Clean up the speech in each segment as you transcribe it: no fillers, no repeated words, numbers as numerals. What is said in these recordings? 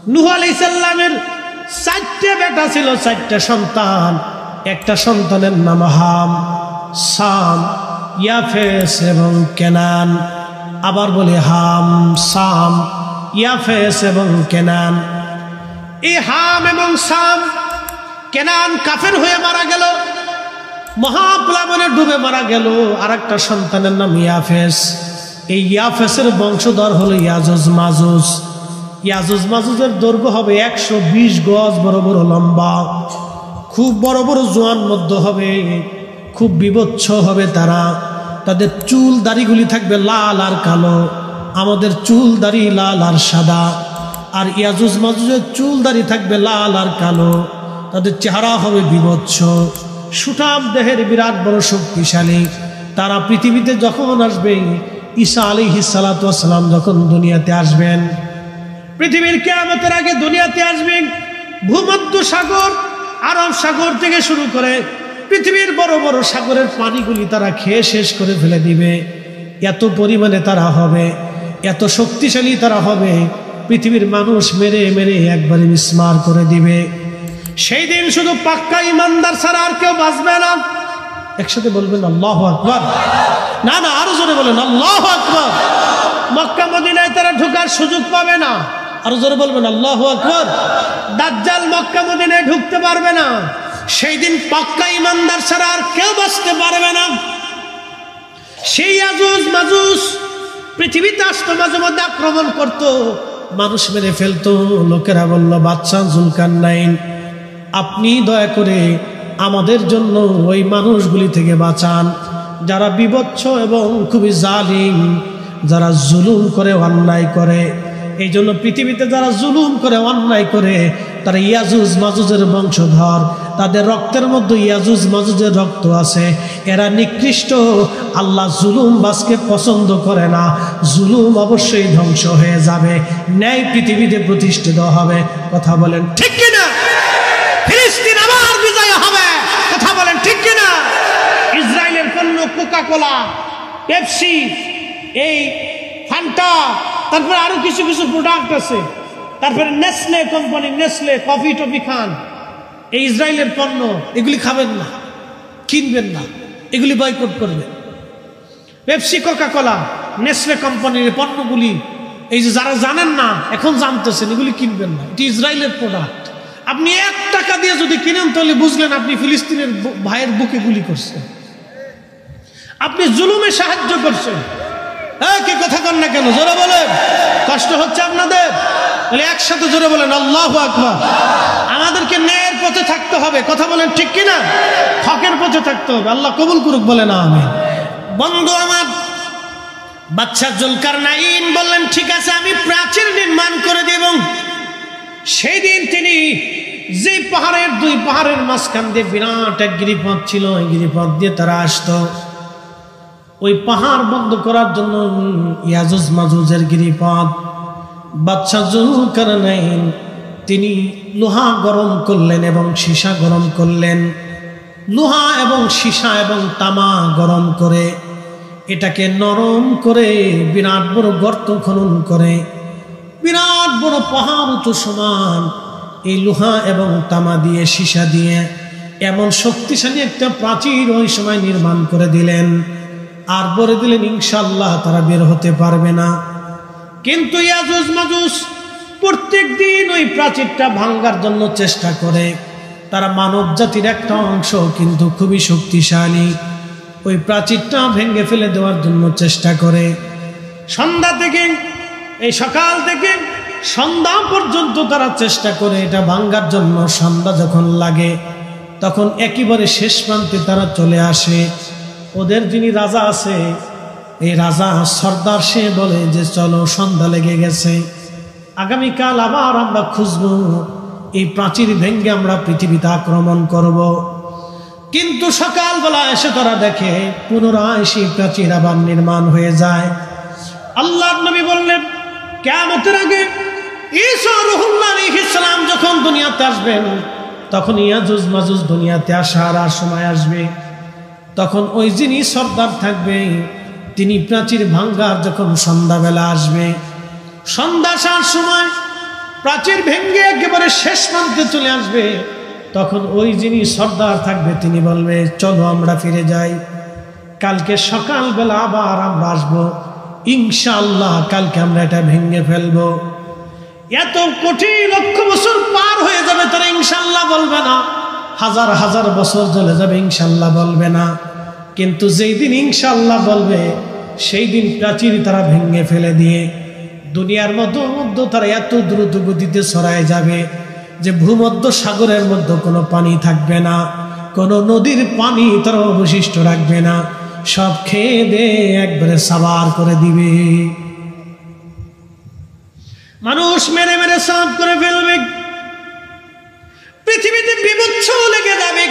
নূহ আলাইহিস সালামের 4টে বেটা ছিল, 4টে সন্তান। একটা সন্তানের নাম হাম, সাম, ইয়াফেস এবং কেনান। আবার বলে হাম, সাম, ইয়াফেস এবং কেনান। এই হাম এবং সাম, কেনান কাফের হয়ে মারা গেল, মহাপ্লাবনে ডুবে মারা গেল। আর একটা সন্তানের নাম ইয়াফেস। এই ইয়াফেসের বংশধর হলো ইয়াজুজ মাজুজ। ইয়াজুজ মাজুজের দৈর্ঘ্য হবে 120 গজ, বড় বড় লম্বা, খুব বড় বড় জোয়ান মধ্য হবে, খুব বিভৎস হবে তারা। তাদের চুল দাড়িগুলি থাকবে লাল আর কালো, আমাদের চুল দাড়ি লাল আর সাদা। আর ইয়াজুজ মাজুজের চুল দাড়ি থাকবে লাল আর কালো, তাদের চেহারা হবে বিভৎস, সুঠাম দেহের, বিরাট বড় শক্তিশালী। তারা পৃথিবীতে যখন আসবে, ঈসা আলাইহিস সালাতু ওয়াস সালাম যখন দুনিয়াতে আসবেন, পৃথিবীর কিয়ামতের আগে দুনিয়াতে আসবেন, ভূমধ্য সাগর, আরব সাগর থেকে শুরু করে পৃথিবীর বড় বড় সাগরের পানিগুলি তারা খেয়ে শেষ করে ফেলে দিবে। এত পরিমাণে তারা হবে, এত শক্তিশালী তারা হবে, পৃথিবীর মানুষ মেরে মেরে একবারে মিসমার করে দিবে। সেই দিন শুধু পাক্কা ইমানদার ছাড়া আর কেউ বাঁচবে না। একসাথে বলবেন আল্লাহু আকবার। না না, আরো জোরে বলেন আল্লাহু আকবার। মক্কা মদিনায় তারা ঢোকার সুযোগ পাবে না। আরো জোরে বলবেন আল্লাহু আকবার। দাজ্জাল মক্কা মদিনায় ঢুকতে পারবে না। সেই দিন পাক্কা ইমানদার ছাড়া আর কেউ বাঁচতে পারবে না। সেই ইয়াজুজ মাজুজ পৃথিবীতে আসতো, মাঝে মধ্যে আক্রমণ করতো, মানুষ মেরে ফেলতো। লোকেরা বলল, বাদশা জুলকারনাইন, আপনি দয়া করে আমাদের জন্য ওই মানুষগুলি থেকে বাঁচান যারা বিভৎস এবং খুবই জালিম, যারা জুলুম করে, অন্যায় করে। এই জন্য পৃথিবীতে যারা জুলুম করে, অন্যায় করে, তারা ইয়াজুজ মাজুজের বংশধর। তাদের রক্তের মধ্যে ইয়াজুজ মাজুজের রক্ত আছে। এরা নিকৃষ্ট, আল্লাহ জুলুম বাসকে পছন্দ করে না। জুলুম অবশ্যই ধ্বংস হয়ে যাবে, ন্যায় পৃথিবীতে প্রতিষ্ঠিত হবে। কথা বলেন ঠিক কিনা? ফিলিস্তিন আবার বিজয় হবে। কথা বলেন ঠিক কিনা? ইসরায়েলের পণ্য কোকা কোলা, পেপসি, এই ফান্টা, তারপরে আরো কিছু কিছু প্রোডাক্ট আছে, তারপরে Nestle company, Nestle coffee toffee খান, এই ইসরায়েলের পণ্য, এগুলি খাবেন না, কিনবেন না, এগুলি বয়কট করবেন। পেপসি, কোকা কোলা, নেসলে কোম্পানির পণ্যগুলি, এই যে যারা জানেন না এখন জানতেছেন, এগুলি কিনবেন না, এটি ইসরায়েলের প্রোডাক্ট। আপনি 1 টাকা দিয়ে যদি কিনেন তাহলে বুঝলেন আপনি ফিলিস্তিনের ভাইয়ের বুকে গুলি করছেন, আপনি জুলুমে সাহায্য করছেন। কি কথা কন না কেন? জোরে বলেন। কষ্ট হচ্ছে আপনাদের? তাহলে একসাথে জোরে বলেন আল্লাহু আকবার। আমাদেরকে ন্যায়ের পথে থাকতে হবে। কথা বলেন ঠিক কিনা? হকের পথে থাকতে হবে। আল্লাহ কবুল করুক, বলেন আমিন। বন্ধু আমার, বাদশা জুলকারনাইন বললেন, ঠিক আছে, আমি প্রাচীর নির্মাণ করে দেব। সেই দিন তিনি যে পাহাড়ের, 2 পাহাড়ের মাঝখান দিয়ে বিরাট এক গিরিপথ ছিল, ওই গিরিপথ দিয়ে তারা আসতো। ওই পাহাড় বন্ধ করার জন্য ইয়াজুজ মাজুজের গিরিপথ, বাদশা জুলকারনাইন তিনি লোহা গরম করলেন এবং সীসা গরম করলেন। লোহা এবং সীসা এবং তামা গরম করে এটাকে নরম করে বিরাট বড় গর্ত খনন করে, বিরাট বড় পাহাড় উঁচু সমান এই লোহা এবং তামা দিয়ে, সীসা দিয়ে এমন শক্তিশালী একটা প্রাচীর ওই সময় নির্মাণ করে দিলেন। আর বলে দিলেন ইনশাআল্লাহ তারা বের হতে পারবে না। কিন্তু ইয়াজুজ মাজুজ প্রত্যেক দিন ওই প্রাচীরটা ভাঙার জন্য চেষ্টা করে। তারা মানব জাতির একটা অংশ, কিন্তু খুবই শক্তিশালী। ওই প্রাচীরটা ভেঙে ফেলে দেওয়ার জন্য চেষ্টা করে। সন্ধ্যা থেকে, এই সকাল থেকে সন্ধ্যা পর্যন্ত তারা চেষ্টা করে এটা ভাঙার জন্য। সন্ধ্যা যখন লাগে তখন একেবারে শেষ প্রান্তে তারা চলে আসে। ওদের যিনি রাজা আছে, এই রাজা সর্দার, সে বলে যে চলো, সন্ধ্যা লেগে গেছে, আগামীকাল আবার আমরা খুঁজবো, এই প্রাচীর ভেঙে আমরা পৃথিবীতে আক্রমণ করব। কিন্তু সকালবেলা এসে তারা দেখে পুনরায় সেই প্রাচীর আবার নির্মাণ হয়ে যায়। আল্লাহর নবী বললেন, কিয়ামতের আগে ঈসা রূহুল্লাহ আলাইহিস সালাম যখন দুনিয়াতে আসবেন, তখন ইয়াজুজ মাজুজ দুনিয়াতে আসার আর সময় আসবে। তখন ওই যিনি সর্দার থাকবে, তিনি প্রাচীর ভাঙ্গার যখন সন্ধ্যাবেলা আসবে, সন্ধ্যা আসার সময় প্রাচীর ভেঙ্গে একেবারে শেষ প্রান্তে চলে আসবে, তখন ওই যিনি সর্দার থাকবে তিনি বলবে, চলো আমরা ফিরে যাই, কালকে সকালবেলা আবার আমরা আসবো, ইনশাআল্লাহ কালকে আমরা এটা ভেঙে ফেলবো। এত কোটি লক্ষ বছর পার হয়ে যাবে, তারা ইনশাআল্লাহ বলবে না। হাজার হাজার বছর চলে যাবে, ইনশাআল্লাহ বলবে না। কিন্তু যেই দিন ইনশাআল্লাহ বলবে, সেই দিন প্রাচীর তারা ভেঙে ফেলে দিয়ে দুনিয়ার মধ্যে তারা এত দ্রুত গতিতে ছড়ায় যাবে যে ভূমধ্য সাগরের মধ্যে কোনো পানি থাকবে না, কোনো নদীর পানি তারা অবশিষ্ট রাখবে না, সব খেয়ে দিয়ে একবারে সাবার করে দিবে। মানুষ মেরে মেরে সাফ করে ফেলবে, পৃথিবীতে বিভৎস লেগে যাবে,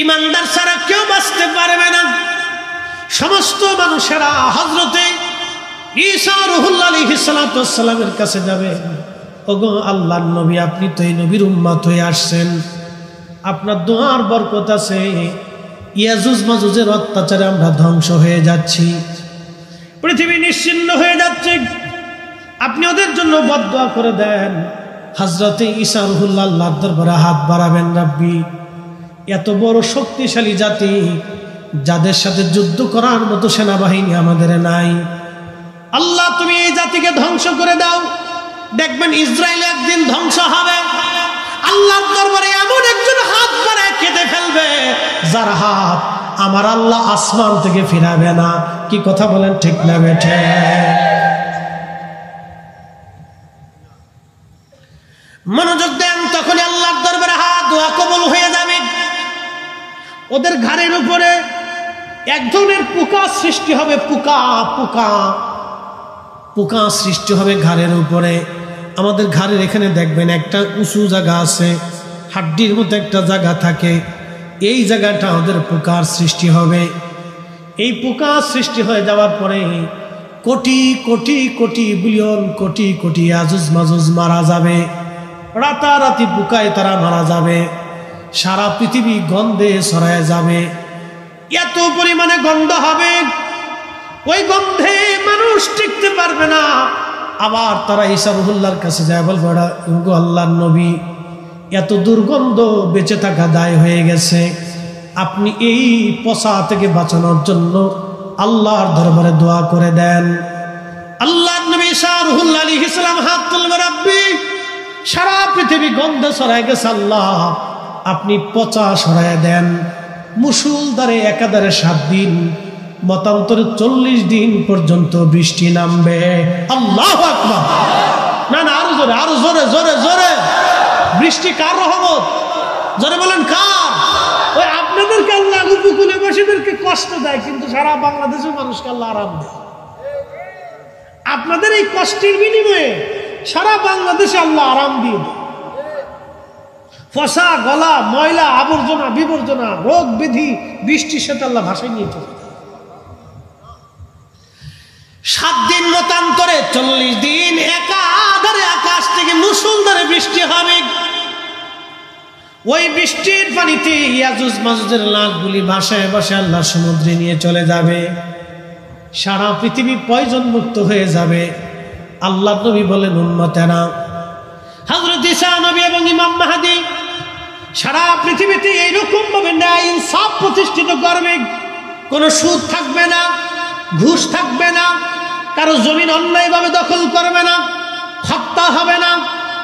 ইমানদার ছাড়া কেউ বাঁচতে পারবে না। সমস্ত মানুষেরা হযরতে ঈসা রূহুল্লাহ আলাইহিস সালাতু ওয়াস সালামের কাছে যাবে, ওগো আল্লাহর নবী, আপনি তো এই নবীর উম্মত হয়ে আসছেন, আপনার দোয়ার বরকত আছে, ইয়াজুজ মাজুজের অত্যাচারে আমরা ধ্বংস হয়ে যাচ্ছি, পৃথিবী নিশ্চিহ্ন হয়ে যাচ্ছে, আপনি ওদের জন্য বদদুয়া করে দেন। হযরতে ঈসা রূহুল্লাহ আল্লাহর দরবারে হাত বাড়াবেন, রাব্বি, এত বড় শক্তিশালী জাতি, যাদের সাথে যুদ্ধ করার মতো সেনাবাহিনী আমাদের নাই, আল্লাহ তুমি এই জাতিকে ধ্বংস করে দাও। দেখবেন ইসরায়েল একদিন ধ্বংস হবে, আল্লাহর দরবারে এমন একজন হাত বাড়ায় কেঁদে ফেলবে, যার হাত আমার আল্লাহ আসমান থেকে ফিরাবে না। কি কথা বলেন, ঠিক না বেঠে? মনোযোগ দেন, তখন আল্লাহর দরবারে হাত দোয়া কবুল হয়ে যাবে। ওদের ঘাড়ের উপরে এক ধরনের পোকা সৃষ্টি হবে, পোকা পোকা পোকা সৃষ্টি হবে ঘাড়ের উপরে। আমাদের ঘাড়ের এখানে দেখবেন একটা উঁচু জায়গা আছে, হাড্ডির মতো একটা জায়গা থাকে, এই জায়গাটা ওদের পোকার সৃষ্টি হবে। এই পোকা সৃষ্টি হয়ে যাওয়ার পরে কোটি কোটি কোটি বিলিয়ন কোটি কোটি আজুজ মাজুজ মারা যাবে, রাতারাতি পোকায় তারা মারা যাবে, সারা পৃথিবী গন্ধে ছড়ায় যাবে, এত পরিমাণে গন্ধ হবে, ওই গন্ধে মানুষ টিকতে পারবে না। আবার তারা ঈসা রূহুল্লাহর কাছে যায়, বলবে, ওগো আল্লাহর নবী, এত দুর্গন্ধ বেঁচে থাকা দায় হয়ে গেছে, আপনি এই পচা থেকে বাঁচানোর জন্য আল্লাহর দরবারে দোয়া করে দেন। আল্লাহর নবী ঈসা রূহুল্লাহ আলাইহিস সালাম হাত তুলবে, রাব্বি, সারা পৃথিবী গন্ধে ছড়ায় গেছে, আল্লাহ আপনি পচা সরায় দেন। মুষলধারে একাধারে 7 দিন, মতান্তরে 40 দিন পর্যন্ত বৃষ্টি নামবে। আল্লাহু আকবার! না না, আরো জোরে, আরো জোরে, জোরে জোরে। বৃষ্টি কার রহমত? জোরে বলেন, কার? ওই আপনাদেরকে আল্লাহ উপকূলবাসীদেরকে কষ্ট দেয়, কিন্তু সারা বাংলাদেশের মানুষকে আল্লাহ আরাম দেয়। আপনাদের এই কষ্টের বিনিময়ে সারা বাংলাদেশে আল্লাহ আরাম দিয়ে দেয়। ফসা গলা, ময়লা, আবর্জনা, বিবর্জনা, রোগ ব্যাধি বৃষ্টির সাথে আল্লাহ ভাসাই নিয়ে চলে। 7 দিন মতান্তরে 40 দিন একাধারে আকাশ থেকে মুষলধারে বৃষ্টি হবে। ওই বৃষ্টির পানিতে ইয়াজুজ মাজুজের লাশগুলি ভাসায় ভাসায় আল্লাহ সমুদ্রে নিয়ে চলে যাবে, সারা পৃথিবী পয়জন মুক্ত হয়ে যাবে। আল্লাহ নবী বলেন, উম্মতেরা, হযরত ঈসা নবী এবং ইমাম মাহদী সারা পৃথিবীতে এইরকম ভাবে ন্যায় ইনসাফ প্রতিষ্ঠিত করবে। কোনো সুদ থাকবে না, ঘুষ থাকবে না, কারো জমিন অন্যায়ভাবে দখল করবে না, হত্যা হবে না,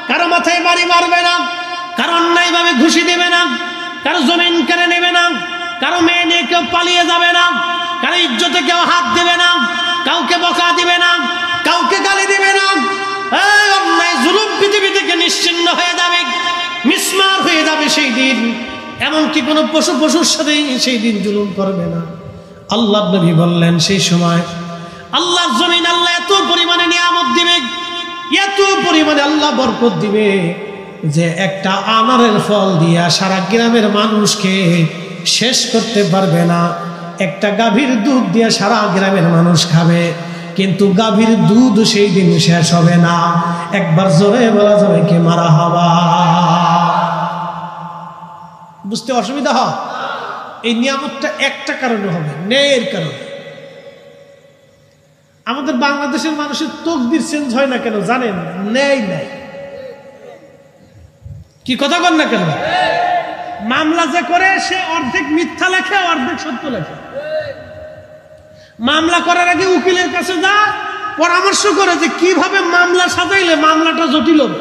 কারো মাথায় বাড়ি মারবে না, কারো অন্যায়ভাবে ঘুষি দেবে না, কারো জমিন কেড়ে নেবে না, কারো মেয়ে নিয়ে কেউ পালিয়ে যাবে না, কারো ইজ্জতে কেউ হাত দেবে না, কাউকে বকা দিবে না, কাউকে গালি দিবে না। এই অন্যায় জুলুম পৃথিবী থেকে নিশ্চিহ্ন হয়ে যাবে, মিসমার হয়ে যাবে সেই দিন। এমনকি কোনো পশুর সাথে সেই দিন জুলুম করবে না। আল্লাহ নবী বললেন, সেই সময় আল্লাহর জমিন আল্লাহ এত পরিমাণে নিয়ামত দিবে, এত পরিমাণে আল্লাহ বরকত দিবে যে একটা আনারের ফল দিয়া সারা গ্রামের মানুষকে শেষ করতে পারবে না। একটা গাভীর দুধ দিয়ে সারা গ্রামের মানুষ খাবে, কিন্তু গাভীর দুধ সেই দিন শেষ হবে না। একবার জোরে বলা যাবে কি মারহাবা? বুঝতে অসুবিধা হয়? এই নিয়ামতটা একটা কারণে হবে, ন্যায়ের কারণে। আমাদের বাংলাদেশের মানুষের তকদির চেঞ্জ হয় না কেন জানেন? ন্যায় নাই। কি কথা বল না কেন? মামলা যে করে সে অর্ধেক মিথ্যা লেখে, অর্ধেক সত্য লেখে। মামলা করার আগে উকিলের কাছে যা পরামর্শ করে যে কিভাবে মামলা সাজাইলে মামলাটা জটিল হবে।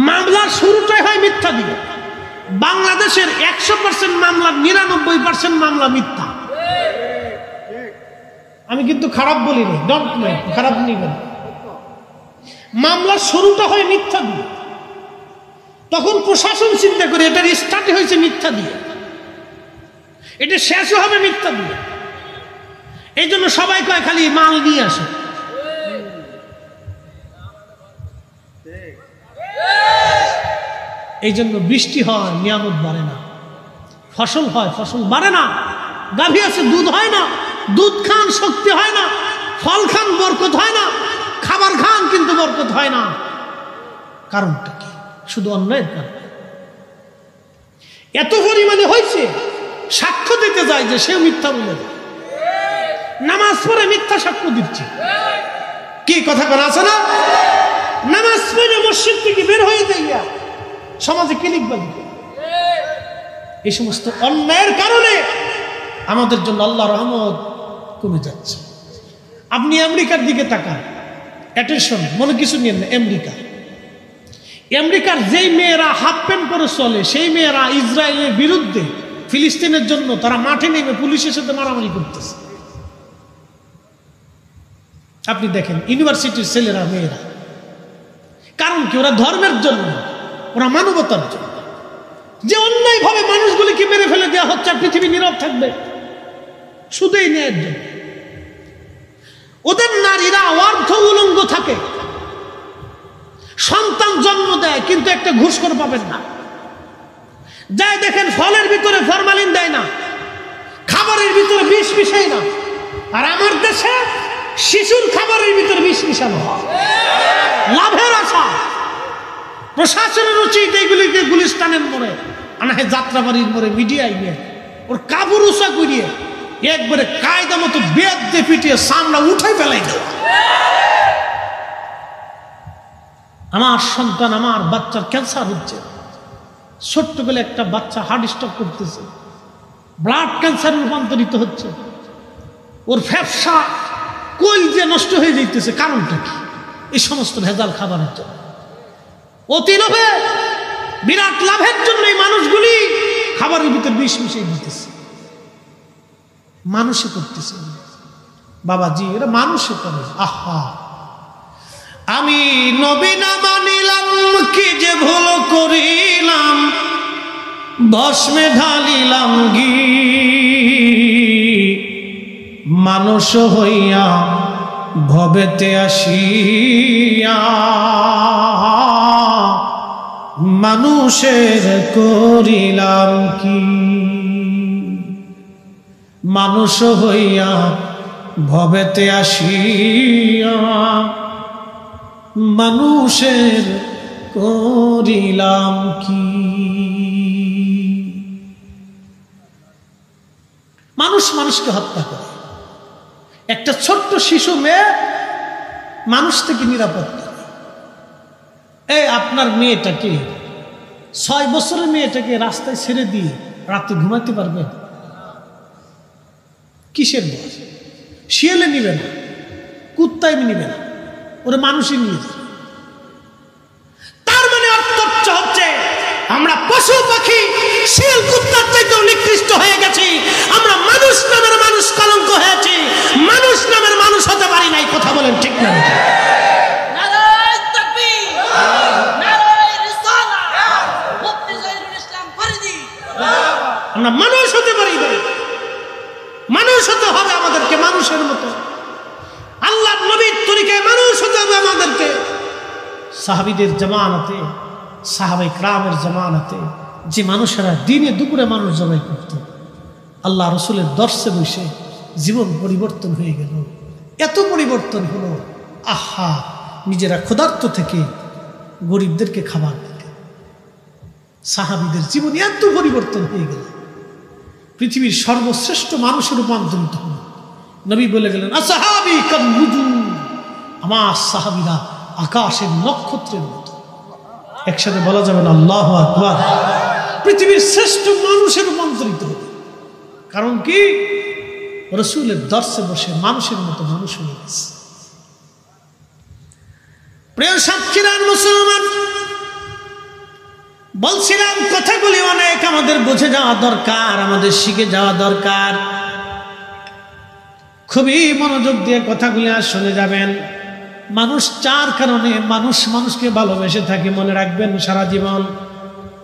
মামলার শুরুটাই হয় মিথ্যা দিয়ে। বাংলাদেশের 100% মামলা 99% মামলা মিথ্যা। আমি কিন্তু খারাপ বলিনি, ডোন্ট মেক খারাপ নিবেন। মামলার শুরুটা হয় মিথ্যা দিয়ে, তখন প্রশাসন চিন্তা করে এটার স্টার্ট হয়েছে মিথ্যা দিয়ে, এটা শেষও হবে মিথ্যা দিয়ে। এই জন্য সবাই কয় খালি মাল নিয়ে আসে। এই জন্য বৃষ্টি হয়, নিয়ামত বাড়ে না, ফসল হয়, ফসল বাড়ে না, গাভী আছে দুধ হয় না, দুধ খান শক্তি হয় না, ফল খান বরকত হয় না, খাবার খান কিন্তু বরকত হয় না। কারণটা কি? শুধু অন্যায়ের কারণ। এত পরিমাণে হয়েছে, সাক্ষ্য দিতে যায় যে সেও মিথ্যা বলে, নামাজ পড়ে মিথ্যা সাক্ষ্য দিচ্ছে। কি কথা বলা আছে না? নামাজ পড়ে মসজিদ থেকে বের হয়ে যাইয়া সমাজে কি লিখবা? এই সমস্ত অন্যায়ের কারণে আমাদের জন্য আল্লাহ রহমত কমে যাচ্ছে। আপনি আমেরিকার দিকে তাকান, অ্যাটেনশন, মনে কিছু নিয়েন না। আমেরিকার যেই মেয়েরা হাফ প্যান্ট পরে চলে, সেই মেয়েরা ইসরায়েলের বিরুদ্ধে, ফিলিস্তিনের জন্য তারা মাঠে নেমে পুলিশের সাথে মারামারি করতেছে। আপনি দেখেন ইউনিভার্সিটির ছেলেরা, মেয়েরা। কারণ কি? ওরা ধর্মের জন্য, ওরা মানবতার জন্য। যে অন্যায় ভাবে মানুষগুলিকে মেরে ফেলে দেওয়া হচ্ছে, আর পৃথিবী নীরব থাকবে শুধুই ন্যায়ের জন্য। ওদের নারীরা অর্ধ উলঙ্গ থাকে, সন্তান জন্ম দেয়, কিন্তু একটা ঘুষখোর পাবেন না। যাই দেখেন ফলের ভিতরে ফরমালিন দেয় না, খাবারের ভিতরে বিষ মিশায় না। আর আমার দেশে শিশুর খাবারের ভিতরে বিষ মিশানো হয়, লাভের আশা। প্রশাসনের উচিত এইগুলিকে গুলিস্তানের মোড়ে, আনাহে যাত্রাবাড়ির মোড়ে মিডিয়ায় নিয়ে ওর কাবুর উষা করিয়ে একবারে কায়দা মতো বেদ দিয়ে পিটিয়ে সামরা উঠে ফেলাই দেওয়া। আমার সন্তান, আমার বাচ্চার ক্যান্সার হচ্ছে, ছোট্ট বেলা একটা বাচ্চা হার্ট স্ট্রোক করতেছে, ব্লাড ক্যান্সারে রূপান্তরিত হচ্ছে, ওর ফ্যাপসা কই যে নষ্ট হয়ে যাইতেছে। কারণটা কি? এই সমস্ত ভেজাল খাবারের জন্য, অতি লোভে, বিরাট লাভের জন্য এই মানুষগুলি খাবারের ভিতরে বিষ মিশিয়ে দিতেছে। মানুষে করতেছে বাবাজি, এরা মানুষে করে। আহা, আমি নবী না মানিলাম, কি যে ভুল করিলাম, ভস্মে ঢালিলাম ঘি, মানুষ হইয়া ভবেতে আসিয়া, মানুষের করিলাম কি। মানুষ হইয়া ভবেতে আসিয়া, মানুষের করিলাম কি। মানুষ মানুষকে হত্যা করে। একটা ছোট্ট শিশু মেয়ে মানুষ থেকে নিরাপত্তা। এই আপনার মেয়েটাকে, 6 বছরের মেয়েটাকে রাস্তায় ছেড়ে দিয়ে রাতে ঘুমাতে পারবেন? কিসের ভয়? শিয়ালে নিবে না, কুত্তায় নিবে না, ওরা মানুষই নিয়ে যায়। তার মানে অর্থ হচ্ছে আমরা পশু পাখি, শিয়াল কুত্তার চাইতেও নিকৃষ্ট হয়ে গেছি। আমরা মানুষ নামের মানুষ কলঙ্ক হয়েছি, মানুষ নামের মানুষ হতে পারি নাই। কথা বলেন ঠিক না? আমরা মানুষ হতে পারি না, মানুষ হতে হবে আমাদেরকে মানুষের মতো। আল্লাহর নবীর তরিকায় মানুষ হতে হবে আমাদেরকে। সাহাবীদের জামানাতে, সাহাবায়ে কেরামের জামানাতে যে মানুষেরা দিনে দুপুরে মানুষ জবাই করত, আল্লাহ রসুলের দর্শে বসে জীবন পরিবর্তন হয়ে গেল। এত পরিবর্তন হলো, আহা, নিজেরা ক্ষুধার্ত থেকে গরিবদেরকে খাবার দিতে। সাহাবীদের জীবন এত পরিবর্তন হয়ে গেল, পৃথিবীর সর্বশ্রেষ্ঠ মানুষের রূপান্তরিত হল। নবী বলে গেলেন, আসহাবী কান নুজুম, আমার সাহাবীরা আকাশের নক্ষত্রের মতো। একসাথে বলা যাবে না আল্লাহু আকবার? পৃথিবীর শ্রেষ্ঠ মানুষের রূপান্তরিত হবে। কারণ কি? রাসূলের দর্শে বসে মানুষের মতো মানুষ হয়ে গেছে। প্রিয় সাক্ষীরা, মুসলমান, বলছিলাম কথাগুলি অনেক আমাদের বুঝে যাওয়া দরকার, আমাদের শিখে যাওয়া দরকার। খুবই মনোযোগ দিয়ে কথাগুলি আর শুনে যাবেন। মানুষ চার কারণে মানুষকে ভালোবেসে থাকে, মনে রাখবেন সারা জীবন।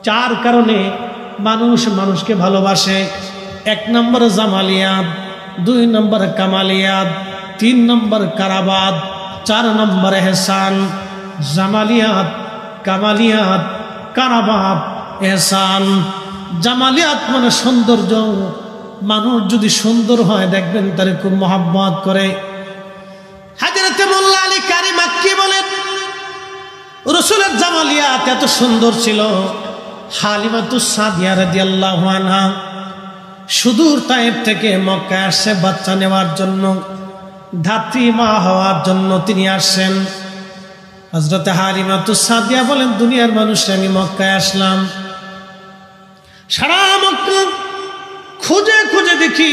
চার কারণে মানুষকে ভালোবাসে। 1 নম্বর জামালিয়াত, 2 নম্বর কামালিয়াত, 3 নম্বর কারাবাত, 4 নম্বর এহসান। জামালিয়াত, কামালিয়াত, কারাবাত, এহসান। জামালিয়াত মানে সৌন্দর্য। মানুষ যদি সুন্দর হয় দেখবেন তারে খুব মহব্বত করে। হযরত মোল্লা আলী কারি মাক্কি বলেন, রাসূলের জামালিয়াত এত সুন্দর ছিল, হালিমাতুস সাদিয়া রাদিয়াল্লাহু আনহা সুদূর তায়েফ থেকে মক্কায় আসছে বাচ্চা নেওয়ার জন্য, ধাত্রী মা হওয়ার জন্য তিনি আসছেন। হযরত হালিমাতুস সাদিয়া বলেন, দুনিয়ার মানুষ আমি মক্কায় আসলাম, সারা মক্কা খুঁজে খুঁজে দেখি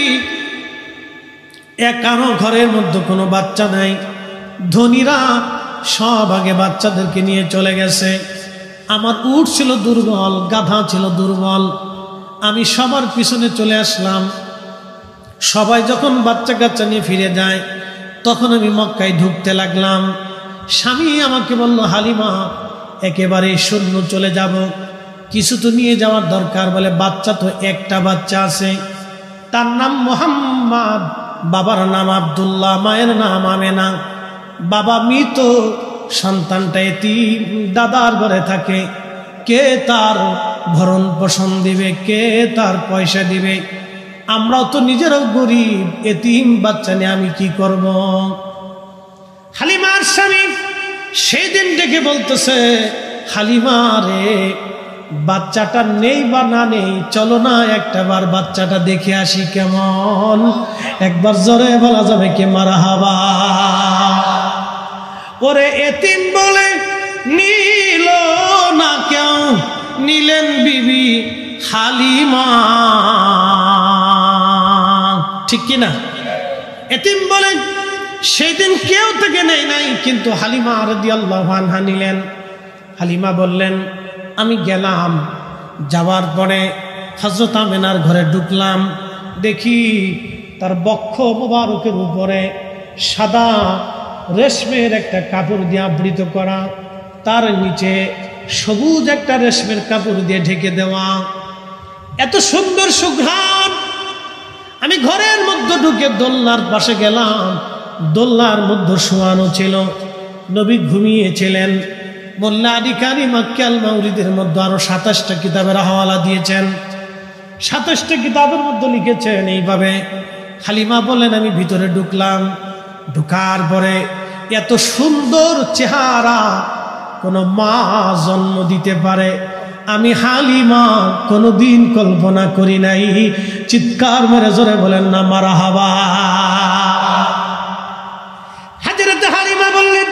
একানো ঘরের মধ্যে কোনো বাচ্চা নাই। ধনীরা সব আগে বাচ্চাদেরকে নিয়ে চলে গেছে। আমার উট ছিল দুর্বল, গাধা ছিল দুর্বল, আমি সবার পিছনে চলে আসলাম। সবাই যখন বাচ্চা কাচ্চা নিয়ে ফিরে যায় তখন আমি মক্কায় ঢুকতে লাগলাম। স্বামী আমাকে বলল, হালিমা একেবারে শূন্য চলে যাব, কিছু তো নিয়ে যাওয়ার দরকার। বলে, বাচ্চা তো একটা বাচ্চা আছে, তার নাম মুহাম্মদ, বাবার নাম আব্দুল্লাহ, মায়ের নাম আমেনা। বাবা মৃত, সন্তানটা এতিম, দাদার ঘরে থাকে। কে তার ভরণ পোষণ দিবে, কে তার পয়সা দিবে? আমরাও তো নিজেরাও গরিব, এতিম বাচ্চা নিয়ে আমি কি করব? হালিমার স্বামী সেই দিন ডেকে বলতেছে, হালিমা রে, বাচ্চাটা নেই বা না নেই, চলো না একটাবার বাচ্চাটা দেখে আসি কেমন। একবার জোরে বলা যাবে কি মারহাবা? ওরে এতিম বলে নিল না কেউ, নিলেন বিবি হালিমা। ঠিক কিনা? এতিম বলে সেই দিন কেউ থেকে নেই নাই, কিন্তু হালিমা রাদিয়াল্লাহু আনহা নিলেন। হালিমা বললেন, আমি গেলাম, যাওয়ার পরে হযরত আমেনার ঘরে ঢুকলাম, দেখি তার বক্ষ মোবারকের উপরে সাদা রেশমের একটা কাপড় দিয়ে আবৃত করা, তার নিচে সবুজ একটা রেশমের কাপড় দিয়ে ঢেকে দেওয়া। এত সুন্দর সুঘ্রাণ। আমি ঘরের মধ্যে ঢুকে দোলনার পাশে গেলাম, দোলনার মধ্যে শোয়ানো ছিল, নবী ঘুমিয়েছিলেন। মোল্লা আলী কারি মাক্কি আল মাউরিদের মধ্যে আরো 27টা কিতাবের হাওয়ালা দিয়েছেন। 27টা কিতাবের মধ্যে লিখেছেন এইভাবে। হালিমা বলেন, আমি ভিতরে ঢুকলাম, ঢুকার পরে এত সুন্দর চেহারা কোনো মা জন্ম দিতে পারে আমি হালিমা কোনোদিন কল্পনা করি নাই। চিৎকার মেরে জোরে বলেন না মারহাবা। হযরত হালিমা বললেন,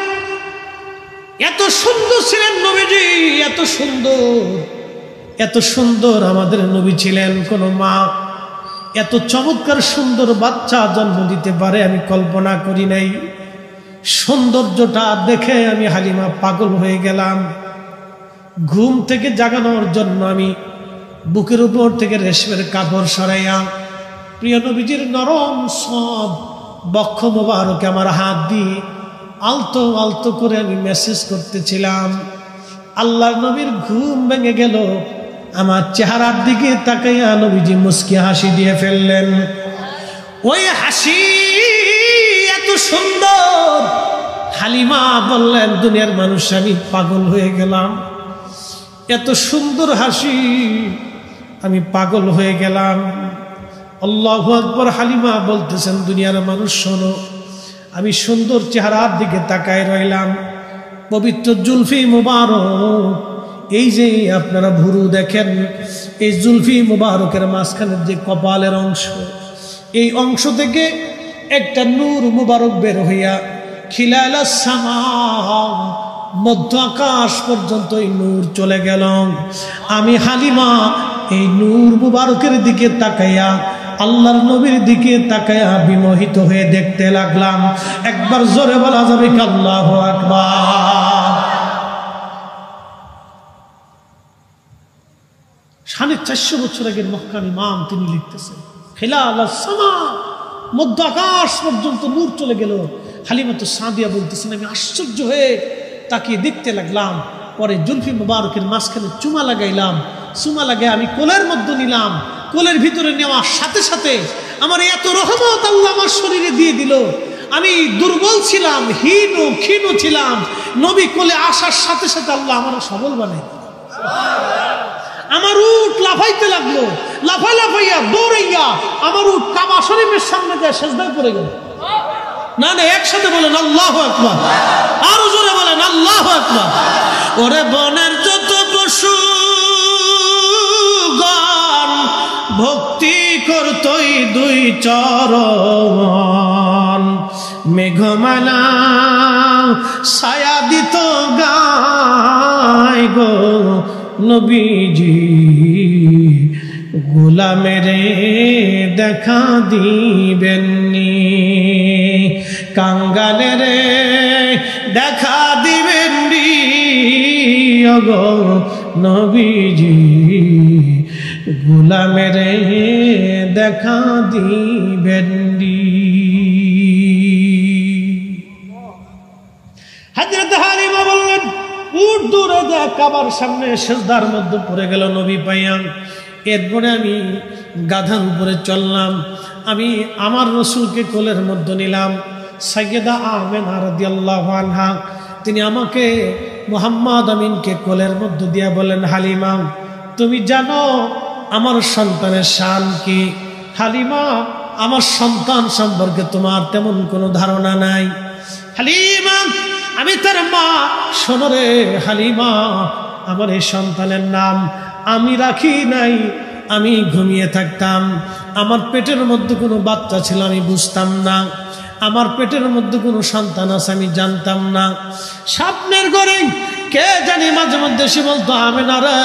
এত সুন্দর ছিলেন নবীজি, এত সুন্দর, এত সুন্দর আমাদের নবী ছিলেন। কোন মা এত চমৎকার সুন্দর বাচ্চা জন্ম দিতে পারে আমি কল্পনা করি নাই। সৌন্দর্যটা দেখে আমি হালিমা পাগল হয়ে গেলাম। ঘুম থেকে জাগানোর জন্য আমি বুকের উপর থেকে রেশমের কাপড় সরাইয়া প্রিয় নবীজির নরম সব বক্ষ মোবারকে আমার হাত দিয়ে আলতো আলতো করে আমি মেসেজ করতেছিলাম। আল্লাহর নবীর ঘুম ভেঙে গেল। আমার চেহারার দিকে তাকাইয়া নবীজি মুস্কি হাসি দিয়ে ফেললেন। ওই হাসি এত সুন্দর, হালিমা বললেন, দুনিয়ার মানুষ আমি পাগল হয়ে গেলাম। এত সুন্দর হাসি, আমি পাগল হয়ে গেলাম। আল্লাহু আকবার। হালিমা বলতেছেন, দুনিয়ার মানুষ শোনো, আমি সুন্দর চেহারার দিকে তাকায় রইলাম। পবিত্র জুলফি মুবারক, এই যে আপনারা ভুরু দেখেন, এই জুলফি মুবারকের মাঝখানের যে কপালের অংশ, এই অংশ থেকে একটা নূর মুবারক বের হইয়া খিলালা সামা মধ্য আকাশ পর্যন্ত এই নূর চলে গেল। আমি হালিমা এই নূর মুবারকের দিকে তাকাইয়া, আল্লাহর নবীর দিকে তাকাইয়া বিমোহিত হয়ে দেখতে লাগলাম। একবার জোরে বলা যাবে কি আল্লাহু আকবার। 450 বছর আগের মক্কার ইমাম তিনি লিখতেছেন, খিলাল সামা, মধ্য আকাশ পর্যন্ত নূর চলে গেল। হালিমাতু সাদিয়া বলতেছেন, আমি আশ্চর্য হয়ে তাকিয়ে দেখতে লাগলাম। পরে জুলফি মুবারকের মাঝখানে চুমা লাগাইলাম। চুমা লাগাই আমি কোলের মধ্যে নিলাম। কোলের ভিতরে নেওয়ার সাথে সাথে আমার এত রহমত আল্লাহ আমার শরীরে দিয়ে দিল। আমি দুর্বল ছিলাম, ক্ষীণ ছিলাম। নবী কোলে আসার সাথে সাথে আল্লাহ আমার সবল বানাই। আমার উট লাফাইতে লাগলো, লাফাইয়া দৌড়াইয়া আমার উট কাবা শরীফের সামনে যায় সেজদায় পড়ে গেল। না একসাথে বলেন আল্লাহু আকবার, আরো জোরে বলেন আল্লাহু আকবার। ওরে বনের যত পশু গান ভক্তি করতই দুই চরণ, মেঘমালা ছায়া দিত গায় গো নবীজি, গোলামেরে দেখা দিবেননি, কাঙ্গালেরে দেখা দিবেননি ওগো নবীজি, গোলামেরে দেখা দিবেননি। হযরত হালিমা বললেন, উট দূরে যায় কাবার সামনে সিজদার মধ্যে পড়ে গেল নবী পাইয়া। এরপরে আমি গাধার উপরে চললাম। আমি আমার রসুলকে কোলের মধ্যে নিলাম। সাইয়েদা আমেনা রাদিয়াল্লাহু আনহা তিনি আমাকে মুহাম্মদ আমিনকে কোলের মধ্যে দিয়ে বলেন, হালিমা তুমি জানো আমার সন্তানের শান কি? হালিমা আমার সন্তান সম্পর্কে তোমার তেমন কোনো ধারণা নাই। হালিমা আমি তার মা। শোনো রে হালিমা, আমার এই সন্তানের নাম আমি রাখি নাই। আমি ঘুমিয়ে থাকতাম, আমার পেটের মধ্যে কোনো বাচ্চা ছিল আমি বুঝতাম না, আমার পেটের মধ্যে কোনো সন্তান আছে আমি জানতাম না। স্বপ্নের ঘরে কে জানি মাঝে মধ্যে সে বলতো, আমেনা রে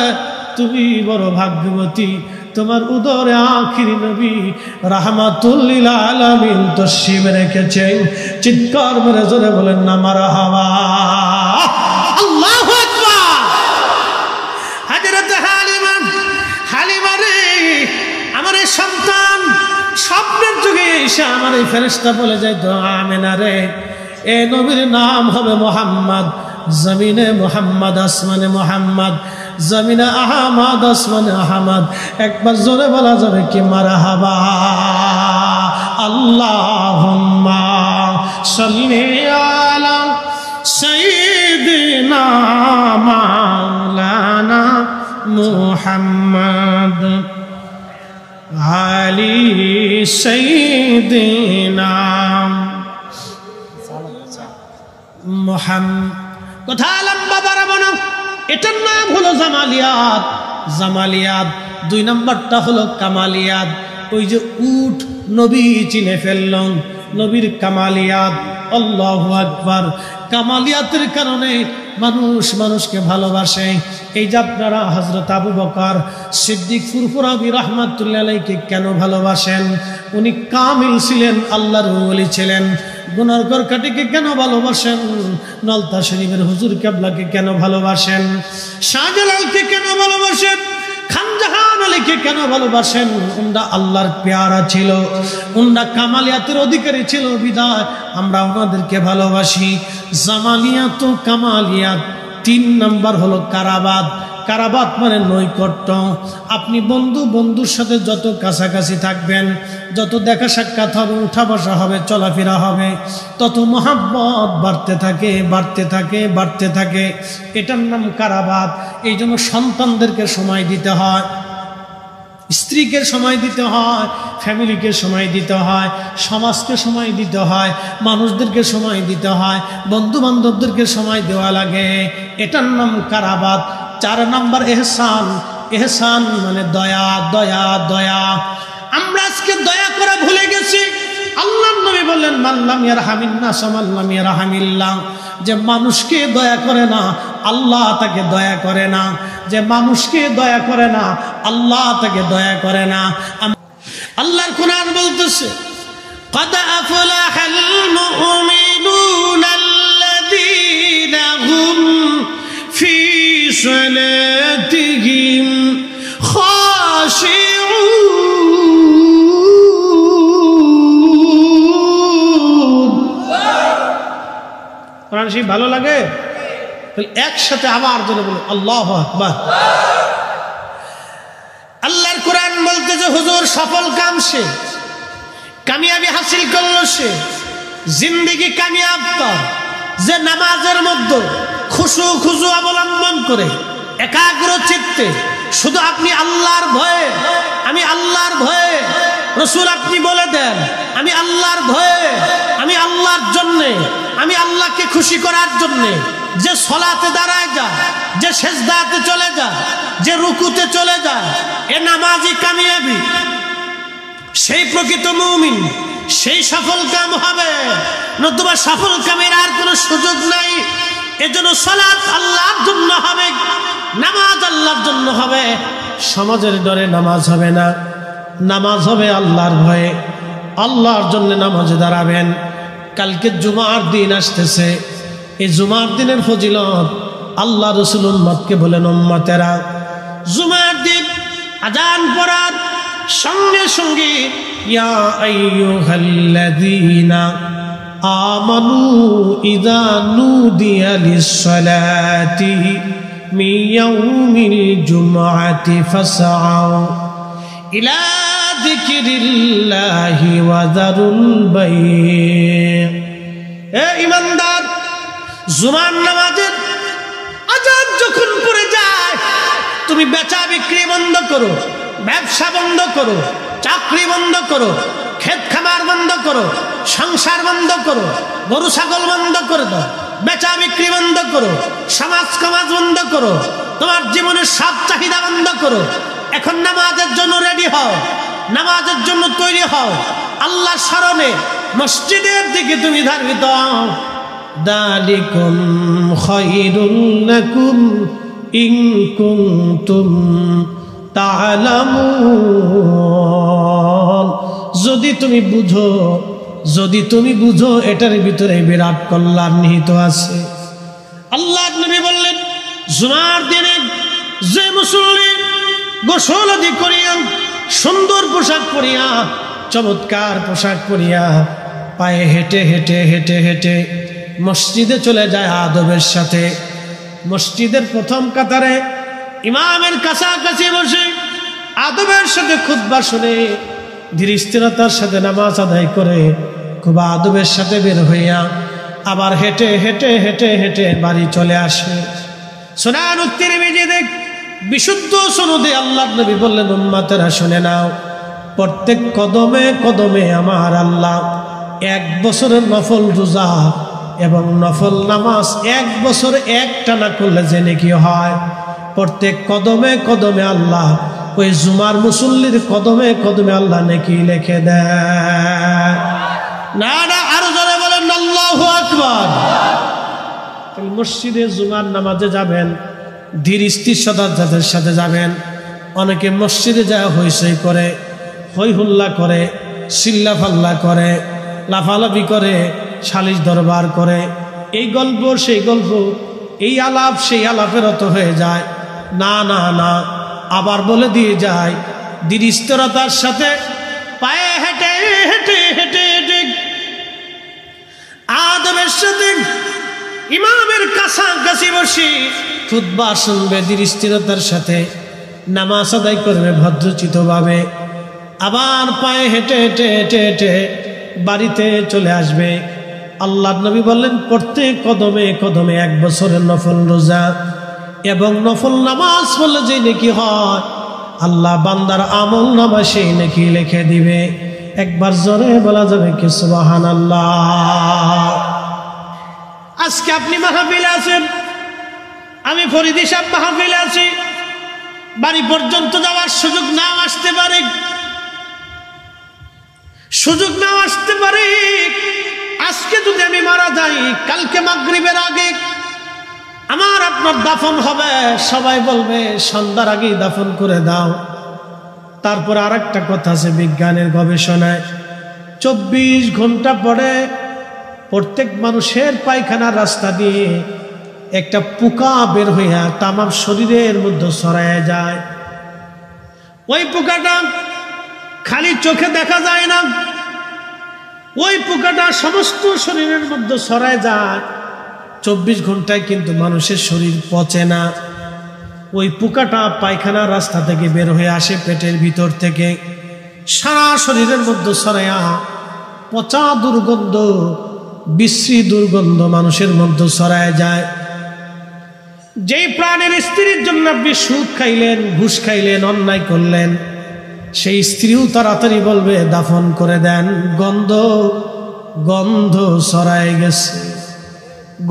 তুমি বড় ভাগ্যবতী, তোমার উদরে আখিরি নবী রাহমাতুল লিল আলামিন তশরিফ রেখেছেন। চিৎকার মেরে জোরে বলেন না মারহাবা, আল্লাহু আকবার। হযরত হালিমা রে আমার এই সন্তান স্বপ্নের যুগে এসে আমার এই ফেরেশতা বলে যায়, তো আমেনা রে এ নবীর নাম হবে মুহাম্মদ, জমিনে মুহাম্মদ আসমানে মুহাম্মদ, জমিনে আহমদ আসমানে আহমদ। একবার জোরে বলা যাবে কি মারহাবা। আল্লাহুম্মা সাল্লি আলা সাইয়্যিদিনা মাওলানা মুহাম্মদ আলি সাইয়্যিদিনা মুহাম্মদ। কথা লম্বা বাড়াবো না, এটার নাম হলো জামালিয়াত। জামালিয়াত 2 নম্বরটা হলো কামালিয়াত। ওই যে উট নবী চিনে ফেলল, নবীর কামালিয়াত। আল্লাহু আকবার। কামালিয়াতের কারণে মানুষ মানুষকে ভালোবাসে। এই যে আপনারা হযরত আবু বকর সিদ্দিক ফুরফুরাবি রাহমাতুল্লাহ আলাইহিকে কেন ভালোবাসেন? উনি কামিল ছিলেন, আল্লাহর ওলি ছিলেন। গুনারগর কাটিকে কেন ভালোবাসেন? নলতা শরীফের হুজুর কেবলাকে কেন ভালোবাসেন? শাহজালালকে কেন ভালোবাসেন? খানজাহান আলীকে কেন ভালোবাসেন? উনরা আল্লাহর পেয়ারা ছিল, উনরা কামালিয়াতের অধিকারী ছিল, বিদায় আমরা ওনাদেরকে ভালোবাসি। জামালিয়াত ও কামালিয়াত। 3 নম্বর হলো কারাবাত। কারাবাত মানে নৈকট্য। আপনি বন্ধুর সাথে যত কাছাকাছি থাকবেন, যত দেখা সাক্ষাৎ হবে, উঠা বসা হবে, চলাফেরা হবে, তত মহাব্বত বাড়তে থাকে। এটার নাম কারাবাত। এই জন্য সন্তানদেরকে সময় দিতে হয়, স্ত্রীকে সময় দিতে হয়, ফ্যামিলিকে সময় দিতে হয়, সমাজকে সময় দিতে হয়, মানুষদেরকে সময় দিতে হয়, বন্ধু বান্ধবদেরকে সময় দেওয়া লাগে। এটার নাম কারাবাত। 4 নম্বর এহসান। এহসান মানে দয়া। আমরা আজকে দয়া করা ভুলে গেছি। আল্লাহর নবী বললেন মাল্লাম ইয়ারহামিন নাস মাল্লাম ইয়ারহামিল্লাহ, যে মানুষকে দয়া করে না আল্লাহ তাকে দয়া করে না, যে মানুষকে দয়া করে না আল্লাহ তাকে দয়া করে না। আল্লাহর কোরআন বলতেছে قد أفلح المؤمنون الذين هم في صلاتهم خاشعون। কোরআন শরীফ ভালো লাগে? একসাথে আবার জোরে বলো আল্লাহু আকবার। আল্লাহর কোরআন বলতেছে হুজুর সফল কাম সে, কামিয়াবি হাসিল করলো সে, জিন্দেগি কামিয়াব তার যে নামাজের মধ্যে খুশু অবলম্বন করে একাগ্র চিত্তে শুধু আপনি আল্লাহর ভয়ে, আমি আল্লাহর ভয়ে, রসুল আপনি বলে দেন আমি আল্লাহর ভয়ে, আমি আল্লাহর জন্যে, আমি আল্লাহকে খুশি করার জন্যে যে সলাতে দাঁড়ায় যায়, যে সেজদাতে চলে যায়, যে রুকুতে চলে যায়, এ নামাজি কামিয়াবি, সেই প্রকৃত মুমিন, সেই সফল কাম হবে। নতুবা সফল কামের আর কোনো সুযোগ নাই। এজন্য সালাত আল্লাহর জন্য হবে, নামাজ আল্লাহর জন্য হবে। সমাজের ডরে নামাজ হবে না, নামাজ হবে আল্লাহর ভয়ে, আল্লাহর জন্য নামাজে দাঁড়াবেন। কালকে জুমার দিন আসতেছে, এই জুমার দিনের ফজিলত আল্লাহ রাসূল উম্মতকে বলেন উম্মতেরা জুমার দিন আজান পড়ার সঙ্গে সঙ্গে ইয়া আইয়ুহাল্লাযীনা আমানু ইযা নুদিয়া লিস-সালাতি মিন ইয়াউমিল জুমআতি ফাসআউ ইলা যিকরিল্লাহি ওয়া যারুল বাই'। এ ঈমানদার, জুমার নামাজের আজান যখন পড়ে যায় তুমি বেচা বিক্রি বন্ধ করো, ব্যবসা বন্ধ করো, চাকরি বন্ধ করো, ক্ষেত খামার বন্ধ করো, সংসার বন্ধ করো, গরু ছাগল বন্ধ করে দাও, বেচা বিক্রি বন্ধ করো, সমাজ কামাজ বন্ধ করো, তোমার জীবনের সব চাহিদা বন্ধ করো। এখন নামাজের জন্য রেডি হও, নামাজের জন্য তৈরি হও, আল্লাহ স্মরণে মসজিদের দিকে তুমি ধাবিত হও। দালিকুম খায়রুল লাকুম ইন কুনতুম তা'লামুন। যদি তুমি বুঝো এটার ভিতরে বিরাট কল্যাণ নিহিত আছে। আল্লাহর নবী বললেন জুমার দিনে যে মুসল্লি গোসল আদি করিয়া সুন্দর পোশাক পরিয়া, চমৎকার পোশাক পরিয়া পায়ে হেঁটে হেঁটে হেঁটে হেঁটে মসজিদে চলে যায় আদবের সাথে, মসজিদের প্রথম কাতারে ইমামের কাছাকাছি বসে আদবের সাথে খুতবা শুনে ধীর স্থিরতার সাথে নামাজ আদায় করে খুব আদবের সাথে বের হইয়া আবার হেঁটে হেঁটে হেঁটে হেঁটে বাড়ি চলে আসে। সুনান তিরমিজিতে বিশুদ্ধ সনদে আল্লাহর নবী বললেন উম্মতেরা শুনে নাও, প্রত্যেক কদমে কদমে আমার আল্লাহ 1 বছরের নফল রোজা এবং নফল নামাজ 1 বছর একটানা করলে যে নেকি হয়, প্রত্যেক কদমে কদমে আল্লাহ ওই জুমার মুসল্লির কদমে কদমে আল্লাহ নেকি লিখে দেয়। না না, আরো জোরে বলেন আল্লাহু আকবার। মসজিদে জুমার নামাজে যাবেন, ধীর স্থিরতার যাদের সাথে যাবেন। অনেকে মসজিদে যায় হইচই করে, হই হুল্লা করে, চিল্লা ফাল্লা করে, লাফালাফি করে, সালিশ দরবার করে, এই গল্প সেই গল্প, এই আলাপ সেই আলাপের অত হয়ে যায়। না না না, আবার বলে দিয়ে যায় ধীর স্থিরতার সাথে পায়ে হেঁটে হেঁটে হেঁটে হেঁটে আদবের সাথে ইমামের কাছাকাছি বসে খুতবা শুনবে, ধীর স্থিরতার সাথে নামাজ আদায় করবে ভদ্রচিতভাবে, আবার পায়ে হেঁটে হেঁটে হেঁটে হেঁটে বাড়িতে চলে আসবে। আল্লাহর নবী বললেন প্রত্যেক কদমে কদমে 1 বছরের নফল রোজা এবং নফল নামাজ পড়লে যে নেকি হয়, আল্লাহ বান্দার আমল নামা সেই নেকি লিখে দিবে। একবার জোরে বলা যাবে কি সুবহানাল্লাহ। আজকে আপনি মাহফিলে আছেন, আমি ফরিদি সাহেব মাহফিলে আছি, বাড়ি পর্যন্ত যাওয়ার সুযোগ নাও আসতে পারে, সুযোগ নাও আসতে পারে। আজকে যদি আমি মারা যাই, কালকে মাগরিবের আগে আমার আপনার দাফন হবে, সবাই বলবে সন্ধ্যার আগেই দাফন করে দাও। তারপর আর একটা কথা আছে, বিজ্ঞানের গবেষণায় 24 ঘন্টা পরে প্রত্যেক মানুষের পায়খানার রাস্তা দিয়ে একটা পোকা বের হইয়া তামাম শরীরের মধ্যে ছড়ায় যায়। ওই পোকাটা খালি চোখে দেখা যায় না, ওই পোকাটা সমস্ত শরীরের মধ্যে ছড়ায় যায়। 24 ঘন্টায় কিন্তু মানুষের শরীর পচে না। ওই পোকাটা পায়খানার রাস্তা থেকে বের হয়ে আসে, পেটের ভিতর থেকে সারা শরীরের মধ্যে ছড়ায়া পচা দুর্গন্ধ, বিশ্রী দুর্গন্ধ মানুষের মধ্যে ছড়ায় যায়। যেই প্রাণের স্ত্রীর জন্য আপনি সুদ খাইলেন, ঘুষ খাইলেন, অন্যায় করলেন, সেই স্ত্রীও তাড়াতাড়ি বলবে দাফন করে দেন, গন্ধ গন্ধ ছড়ায় গেছে।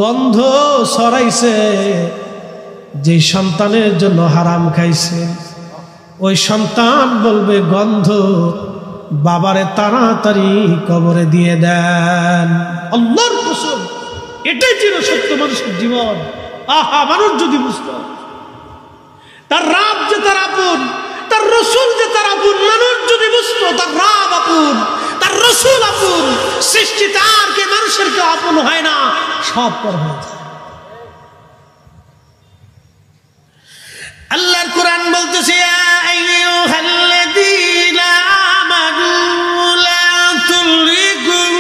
গন্ধ ছড়াইছে যে সন্তানের জন্য হারাম খাইছে, ওই সন্তান বলবে গন্ধ, বাবারে তাড়াতাড়ি কবরে দিয়ে দেন। আল্লাহর কসম, এটাই ছিল সত্য মানুষের জীবন। আহা, মানুষ যদি বুঝতো তার রাব যে তার আপন, তার রসুল যে তার আপন, মানুষ যদি বুঝতো তার রাব আপন, তার রসুল আপন, সৃষ্টি তার কে মানুষের কেউ আপন হয় না, সব পর হয়ে যায়। আল্লাহর কোরআন বলতেছে, ইয়া আইয়ুহাল্লাযীনা আমানু লা তুলহিকুম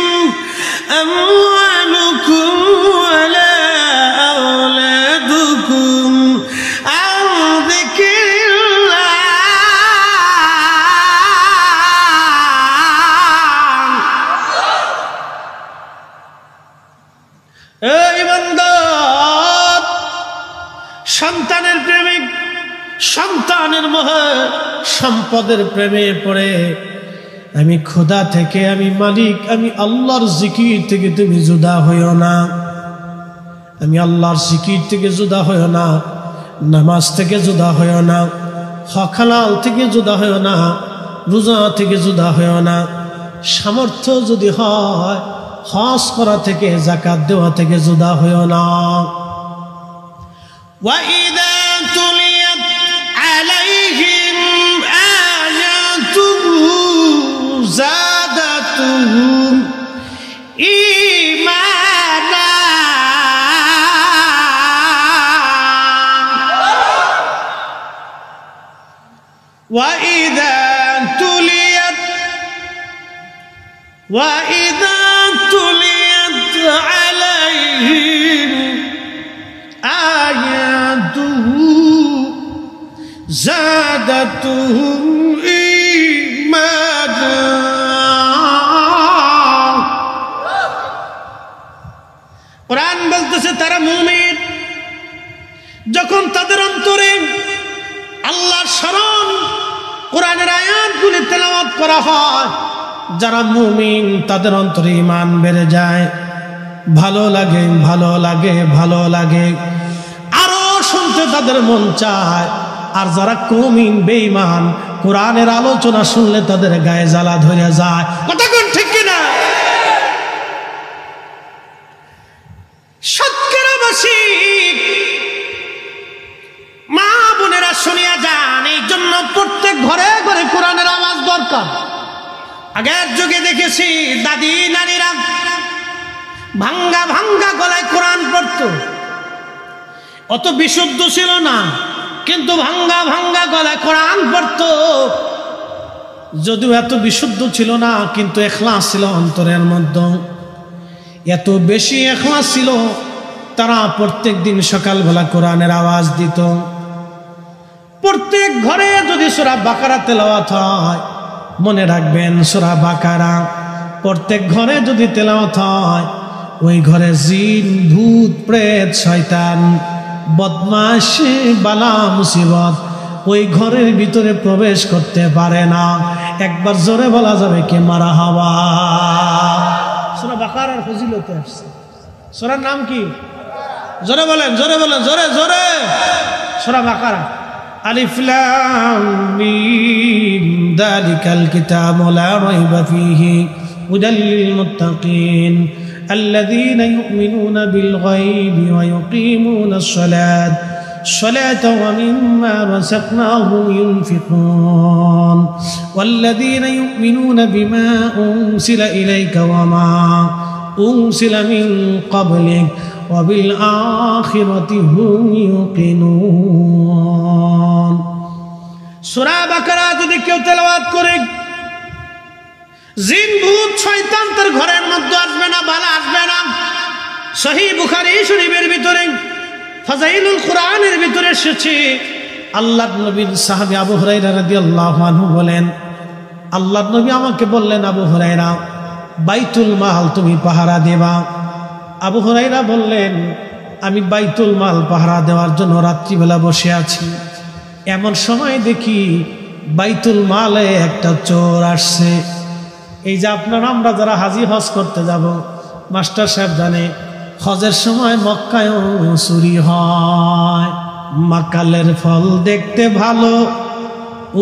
আমওয়ালুকুম ওয়ালা আওলাদুকুম আন যিকরিল্লাহ। এই বান্দা, সন্তানের প্রেমিক, সন্তানের মোহে, সম্পদের প্রেমে পড়ে আমি খোদা থেকে, আমি মালিক, আমি আল্লাহর জিকির থেকে তুমি জুদা হইও না। আমি আল্লাহর জিকির থেকে জুদা হইও না, নামাজ থেকে জুদা হইও না, হক হালাল থেকে জুদা হইও না, রোজা থেকে জুদা হইও না। সামর্থ্য যদি হয়, হজ করা থেকে, যাকাত দেওয়া থেকে জুদা হইও না। وَإِذَا تُلِيَتْ عَلَيْهِمْ آيَاتُهُ زَادَتْهُمْ إِيمَانًا وَإِذَا تُلِيَتْ عَلَيْهِمْ آياته زادتهم إيمانا। কোরআন বলতেছে তারা মুমিন যখন তাদের অন্তরে আল্লাহর স্মরণ, কোরআনের আয়াতগুলি তেলাওয়াত করা হয়, যারা মুমিন তাদের অন্তরে ঈমান বেড়ে যায়, ভালো লাগে, ভালো লাগে, ভালো লাগে, আরো শুনতে তাদের মন চায়। আর যারা মুমিন বেঈমান, কোরআনের আলোচনা শুনলে তাদের গায়ে জ্বালা ধরে যায়। কথা কোন ঠিক কিনা? সৎকারবাসী মা বোনেরা শুনিয়া যান, এই জন্য প্রত্যেক ঘরে ঘরে কোরআনের আওয়াজ দরকার। আগের যুগে দেখেছি দাদি নানিরা ভাঙ্গা ভাঙ্গা গলায় কোরআন পড়তো। অত বিশুদ্ধ ছিল না, কিন্তু ভাঙ্গা ভাঙ্গা গলায় কোরআন পড়তো। যদিও এত বিশুদ্ধ ছিল না, কিন্তু ইখলাস ছিল অন্তরের মধ্যে। এত বেশি ইখলাস ছিল, তারা প্রত্যেক দিন সকালবেলা কোরআনের আওয়াজ দিত। প্রত্যেক ঘরে যদি সূরা বাকারা তেলাওয়াত হয়, মনে রাখবেন সূরা বাকারা প্রত্যেক ঘরে যদি তেলাওয়াত হয়, ওই ঘরে জিন, ভূত, প্রেত, শয়তান, বদমাশ, বালা মুসিবত ওই ঘরের ভিতরে প্রবেশ করতে পারে না। একবার জোরে বলা যাবে কি মারহাবা। সূরা বাকারার ফজিলতে আসছে। সূরার নাম কি? জোরে বলেন, জোরে বলেন, জোরে জোরে। সূরা বাকারা আলিফ লাম মিম যালিকাল কিতাবু লা রাইবা ফীহি হুদাল লিল মুত্তাকিন الذين يؤمنون بالغيب ويقيمون الصلاة ومما رزقناهم ينفقون والذين يؤمنون بما أنزل إليك وما أنزل من قبلك وبالآخرة هم يوقنون সূরা বাকারা যদি কেউ তেলাওয়াত করে জিন ভূত শয়তান তার ঘরের মধ্যে আসবে না, বালা আসবে না। সহিহ বুখারী শরীফের ভিতরে ফাজাইলুল কুরআনের ভিতরে এসেছে, আল্লাহর নবীর সাহাবী আবু হুরায়রা রাদিয়াল্লাহু আনহু বলেন, আল্লাহর নবী আমাকে বললেন, আবু হুরায়রা বাইতুল মাল তুমি পাহারা দেবা। আবু হুরায়রা বললেন, আমি বাইতুল মাল পাহারা দেওয়ার জন্য রাত্রিবেলা বসে আছি, এমন সময় দেখি বাইতুল মালে একটা চোর আসছে। এই যে আপনারা আমরা যারা হাজি হজ করতে যাব, মাস্টার সাহেব জানে হজের সময় মক্কায়ও চুরি হয়। মাকালের ফল দেখতে ভালো,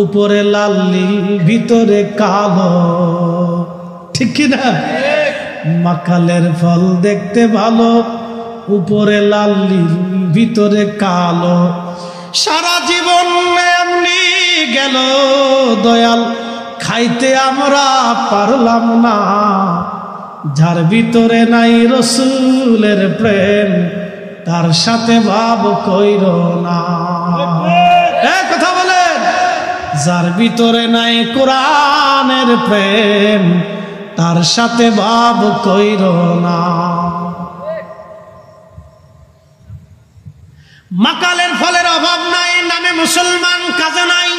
উপরে লাল ভিতরে কালো, ঠিক কিনা? মাকালের ফল দেখতে ভালো, উপরে লাল ভিতরে কালো। সারা জীবন এমনি গেল দয়াল, খাইতে আমরা পারলাম না। যার ভিতরে নাই রসুলের প্রেম, তার সাথে ভাব কইর না। কথা বলেন, যার ভিতরে নাই কোরআনের প্রেম, তার সাথে ভাব কইর না। মাকালের ফলের অভাব নাই, নামে মুসলমান, কাজে নাই।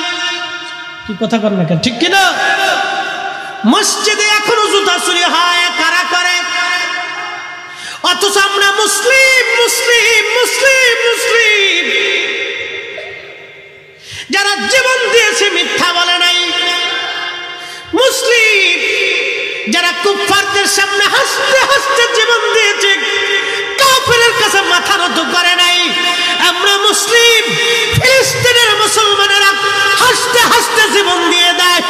কি কথা কর না, ঠিক কিনা? মসজিদে এখনো জুতা চুরি হয়, কারা করে? অথচ আমরা মুসলিম মুসলিম মুসলিম মুসলিম, যারা জীবন দিয়েছে মিথ্যা বলে নাই, মুসলিম যারা কুফফারদের সামনে হাসতে হাসতে জীবন দিয়েছে, কাফেরের কাছে মাথা নত করে নাই। আমরা মুসলিম, ফিলিস্তিনের মুসলমানেরা হাসতে হাসতে জীবন দিয়ে দেয়,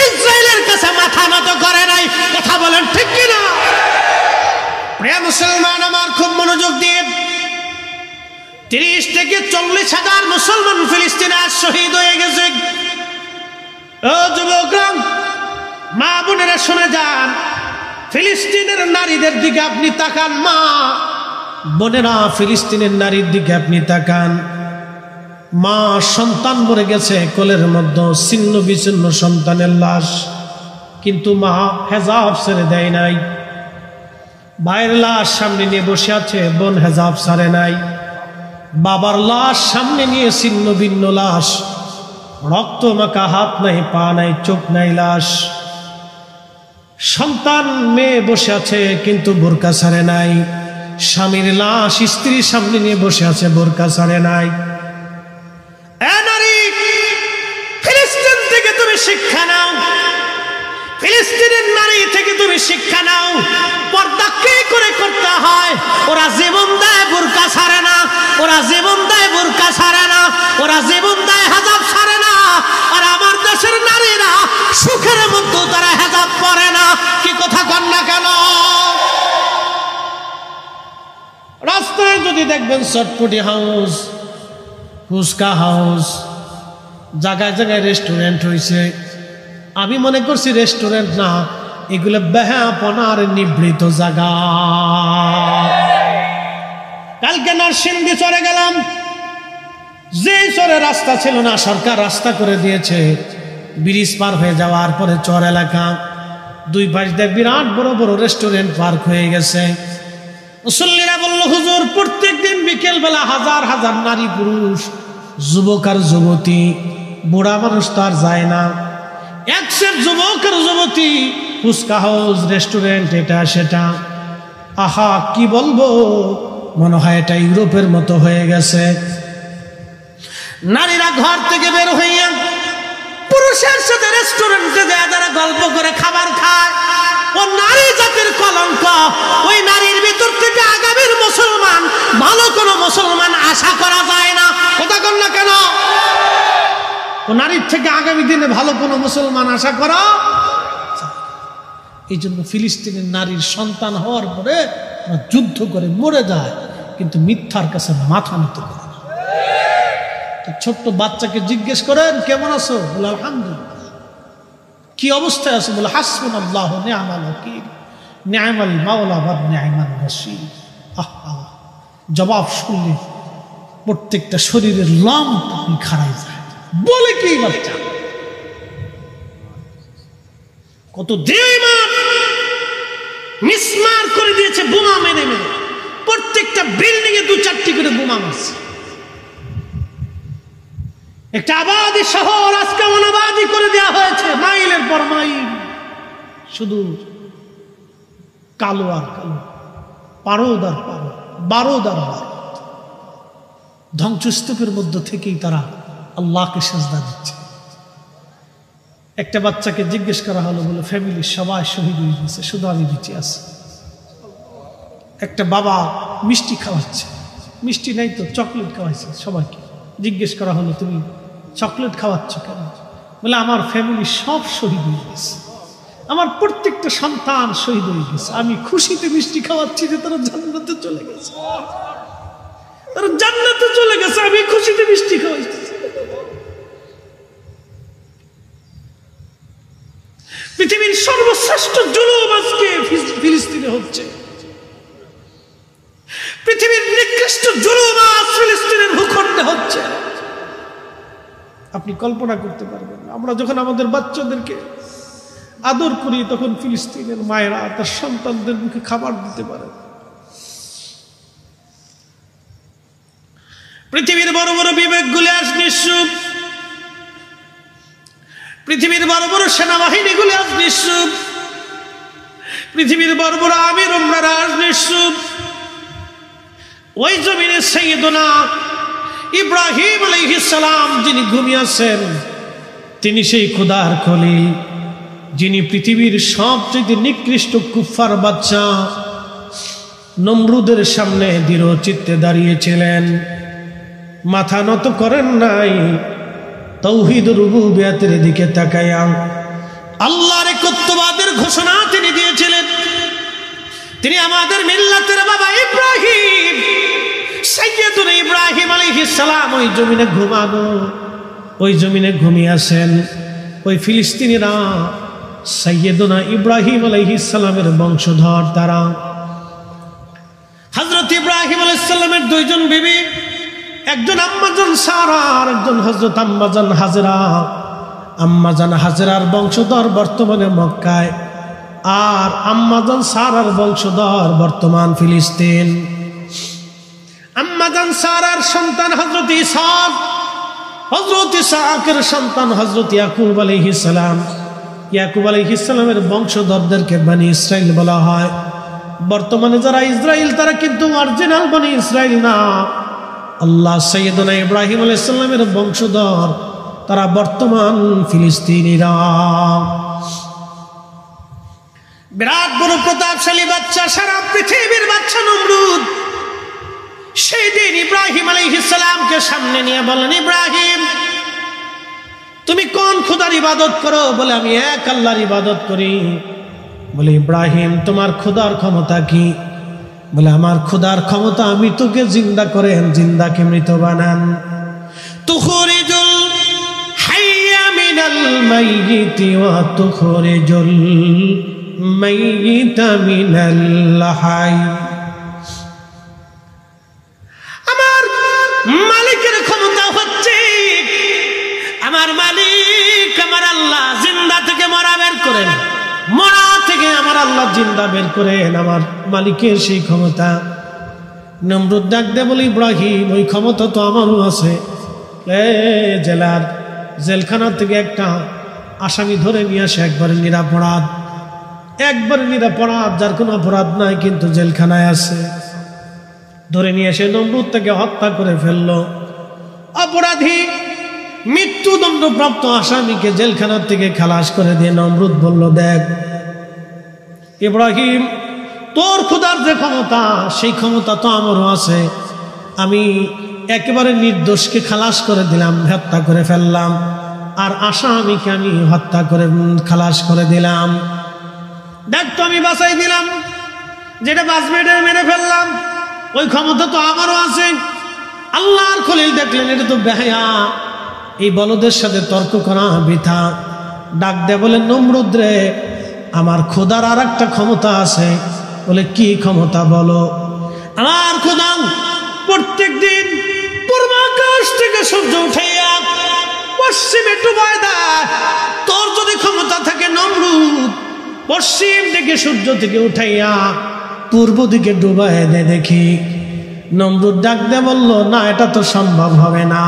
ইসরায়েলের কাছে মাথা নত করে নাই। কথা বলেন ঠিক কিনা? প্রিয় মুসলমান আমার, খুব মনোযোগ দিয়ে, 30 থেকে 40 হাজার মুসলমান ফিলিস্তিনে আজ শহীদ হয়ে গেছে। ও যুবকরা, মা বোনেরা শুনে যান, ফিলিস্তিনের নারীদের দিকে আপনি তাকান, মা বোনেরা ফিলিস্তিনের নারীর দিকে আপনি তাকান। মা সন্তান মরে গেছে কোলের মধ্যে, ছিন্ন বিচ্ছিন্ন সন্তানের লাশ, কিন্তু মা হেজাব ছেড়ে দেয় নাই। ভাইয়ের লাশ সামনে নিয়ে বসে আছে, বোন হেজাব ছাড়ে নাই। বাবার লাশ সামনে নিয়ে ছিন্ন ভিন্ন লাশ, রক্ত মাখা, হাত নাই, পা নাই, চোখ নাই, লাশ। সন্তান মেয়ে বসে আছে, কিন্তু বোরকা ছাড়ে নাই। স্বামীর লাশ স্ত্রীর সামনে নিয়ে বসে আছে, বোরকা ছাড়ে নাই। এ নারী, ফিলিস্তিন থেকে তুমি শিক্ষা নাও, ফিলিস্তিনের নারী থেকে তুমি শিক্ষা নাও। পর্দা কে করে করতে হয়? ওরা জীবন দেয়, বোরকা ছাড়ে না। ওরা জীবন দেয়, বোরকা ছাড়ে না। ওরা জীবন দেয়, হেজাব ছাড়ে না। আর আমার দেশের নারীরা সুখের মধ্যে তারা হেজাব পরে না। কি কথা কন না কেন? রাস্তায় যদি দেখবেন চটপটি হাউস, ফুচকা হাউস, জায়গায় জায়গায় রেস্টুরেন্ট হয়েছে, আমি মনে করছি রেস্টুরেন্ট না, এগুলো বেহাপনার নিভৃত জায়গা। কালকে নরসিংদী চরে গেলাম, যে চরে রাস্তা ছিল না, সরকার রাস্তা করে দিয়েছে। ব্রিজ পার হয়ে যাওয়ার পরে চর এলাকা, দুই পাশ দিয়ে বিরাট বড় বড় রেস্টুরেন্ট পার্ক হয়ে গেছে। মুসল্লিরা বলল, হুজুর প্রত্যেক দিন বিকেল বেলা হাজার হাজার নারী পুরুষ, যুবক আর যুবতী, বুড়া মানুষ তো আর যায় না, একসের যুবক আর যুবতী, ফুচকা হাউস, রেস্টুরেন্ট, এটা সেটা। আহা, কি বলবো, মনে হয় এটা ইউরোপের মতো হয়ে গেছে। নারীরা ঘর থেকে বের হইয়া পুরুষের সাথে রেস্টুরেন্টে যায়, যারা গল্প করে খাবার খায়, ও নারী জাতির কলঙ্ক। ওই নারীর ভিতর থেকে আগামীর মুসলমান, ভালো কোনো মুসলমান আশা করা যায় না। কথা কন না কেন? ও নারীর থেকে আগামী দিনে ভালো কোনো মুসলমান আশা করা। এই জন্য ফিলিস্তিনের নারীর সন্তান হওয়ার পরে যুদ্ধ করে মরে যায়, কিন্তু মিথ্যার কাছে মাথা নিতে পারে না। ছোট্ট বাচ্চাকে জিজ্ঞেস করেন কেমন আছো, বলে আলহামদুলিল্লাহ। কি অবস্থায় আছো, বলে হাসবুনাল্লাহু ওয়া নি'মাল ওয়াকিল, নি'মাল মাওলা ওয়া নি'মাল নাসীর। আহা, জবাব শুনলে প্রত্যেকটা শরীরের লোম খাড়াই যায়। বলে কি বাচ্চা, কত দেমান মিসমার করে দিয়েছে বোমা মেরে মেরে। প্রত্যেকটা বিল্ডিং এ 2-4টি করে বোমা মারছে। একটা আবাদী শহর আজকে অনাবাদী করে দেওয়া হয়েছে, মাইলের পর মাইল শুধু কালো আর কালো, পারদ আর পারদ, বারদ আর বারদ। ধ্বংসস্তূপের মধ্য থেকেই তারা আল্লাহকে সেজদা দিচ্ছে। একটা বাচ্চাকে জিজ্ঞেস করা হলো, বলে ফ্যামিলির সবাই শহীদ হয়ে গেছে, শুধু আমি বেঁচে আছি। একটা বাবা মিষ্টি খাওয়াচ্ছে, মিষ্টি নাই তো চকলেট খাওয়াইছে সবাইকে। জিজ্ঞেস করা হলো, তুমি চকলেট খাওয়াচ্ছ কেন? বলে আমার ফ্যামিলি সব শহীদ হয়ে গেছে, আমার প্রত্যেকটা সন্তান শহীদ হয়ে গেছে, আমি খুশিতে মিষ্টি খাওয়াচ্ছি যে তারা জান্নাতে চলে গেছে, তারা জান্নাতে চলে গেছে, আমি খুশিতে মিষ্টি খাওয়াচ্ছি। পৃথিবীর সর্বশ্রেষ্ঠ জুলুম আজকে ফিলিস্তিনে হচ্ছে। পৃথিবীর নিকৃষ্ট জুলুম আজ ফিলিস্তিনের ভূখণ্ডে হচ্ছে। আপনি কল্পনা করতে পারবেন না। আমরা যখন আমাদের বাচ্চাদেরকে আদর করি, তখন ফিলিস্তিনের মায়েরা তার সন্তানদের মুখে খাবার দিতে পারে। পৃথিবীর বড় বড় বিবেকগুলি আজ নিঃসুপ, পৃথিবীর বড় বড় সেনাবাহিনীগুলি আজ নিঃসুপ, পৃথিবীর বড় বড় আমির উমরারা আজ নিঃসুপ। ওই জমিনে সাইয়েদনা ইব্রাহিম আলাইহিস সালাম যিনি ঘুমিয়েছেন, তিনি সেই খোদার খলিল, যিনি পৃথিবীর সবচেয়ে নিকৃষ্ট কুফফার বাচ্চা নমরুদের সামনে দৃঢ় চিত্তে দাঁড়িয়েছিলেন, মাথা নত করেন নাই, তাওহীদ রুবুবিয়তের দিকে তাকায়া আল্লাহর একত্ববাদের ঘোষণা তিনি দিয়েছিলেন। তিনি আমাদের মিল্লাতের বাবা ইব্রাহিম, সাইয়েদুনা ইব্রাহিম আলাইহিস সালাম ওই জমিনে ঘুমানো, ওই জমিনে ঘুমিয়ে আছেন। ওই ফিলিস্তিনিরা সাইয়েদুনা ইব্রাহিম আলাইহিস সালামের বংশধর। তারা হযরত ইব্রাহিম আলাইহিস সালামের দুইজন বিবি, একজন আম্মাজান সারা আর একজন হযরত আম্মাজান হাজরা। আম্মাজান হাজরার বংশধর বর্তমানে মক্কায়, আর আম্মাজান সারার বংশধর বর্তমান ফিলিস্তিন। আম্মাজান সারার সন্তান হযরত ইসহাক, হযরত ইসহাকের সন্তান হযরত ইয়াকুব আলাইহিস সালাম। ইয়াকুব আলাইহিস সালামের বংশধরদেরকে বনি ইসরাইল বলা হয়। বর্তমানে যারা ইসরাইল, তারা কিন্তু অরিজিনাল বনি ইসরাইল না। আল্লাহ সাইয়েদনা ইব্রাহিম আলাইহিস সালামের বংশধর, তারা বর্তমান ফিলিস্তিনিরা। বিরাট বড় প্রতাপশালী বাচ্চা, সারা পৃথিবীর বাচ্চা নমরুদ। সেই দিন ইব্রাহিম আলাইহিস সালামকে সামনে নিয়ে বলেন, ইব্রাহিম তুমি কোন খোদার ইবাদত করো? বলে আমি এক আল্লাহর ইবাদত করি। বলে ইব্রাহিম তোমার খোদার ক্ষমতা কি? বলে আমার খোদার ক্ষমতা আমি তোকে জিন্দা করেন, জিন্দাকে মৃত বানান। তুখরিজুল হাইয়া মিনাল মাইয়িতি ওয়া তুখরিজুল মাইয়িতা মিনাল হাই। আমার মালিকের ক্ষমতা হচ্ছে, আমার মালিক আমার আল্লাহ জিন্দা থেকে মরা বের করেন, মরা থেকে আমার আল্লাহ জিন্দা বের করেন, আমার মালিকের সেই ক্ষমতা। নমরুদ ডাক দে বলে, ইব্রাহিম ওই ক্ষমতা তো আমারও আছে। জেলার জেলখানা থেকে একটা আসামি ধরে নিয়ে আসে, একবারে নিরাপরাধ, একবারে নিরাপরাধ, যার কোনো অপরাধ নাই কিন্তু জেলখানায় আছে। ধরে নিয়ে এসে নমরুদ তাকে হত্যা করে ফেললো। অপরাধী মৃত্যুদণ্ডপ্রাপ্ত আসামিকে জেলখানার থেকে খালাস করে দিয়ে নমরুদ বলল, দেখ ইব্রাহিম তোর খোদার যে ক্ষমতা, সেই ক্ষমতা তো আমারও আছে। আমি একেবারে নির্দোষকে খালাস করে দিলাম, হত্যা করে ফেললাম। আর আসামিকে আমি হত্যা করে খালাস করে দিলাম। দেখ তো আমি বাঁচাই দিলাম, যেটা বাঁচবে এটা মেরে ফেললাম, ওই ক্ষমতা তো আমারও আছে। আল্লাহর খলিল দেখলেন এটা তো বেহায়া, এই বলদের সাথে তর্ক করা বৃথা। ডাক দেয়া বলে, নমরুদ রে, আমার খোদার আর একটা ক্ষমতা আছে। বলে, কি ক্ষমতা বলো? আমার খোদা প্রত্যেক দিন পূর্বাকাশ থেকে সূর্য উঠাইয়া পশ্চিমে ডুবায় দেয়। তোর যদি ক্ষমতা থাকে নমরুদ, পশ্চিম দিকে সূর্য থেকে উঠাইয়া পূর্ব দিকে ডুবায় দে দেখি। নমরুদ ডাক দিয়ে বলল, না, এটা তো সম্ভব হবে না।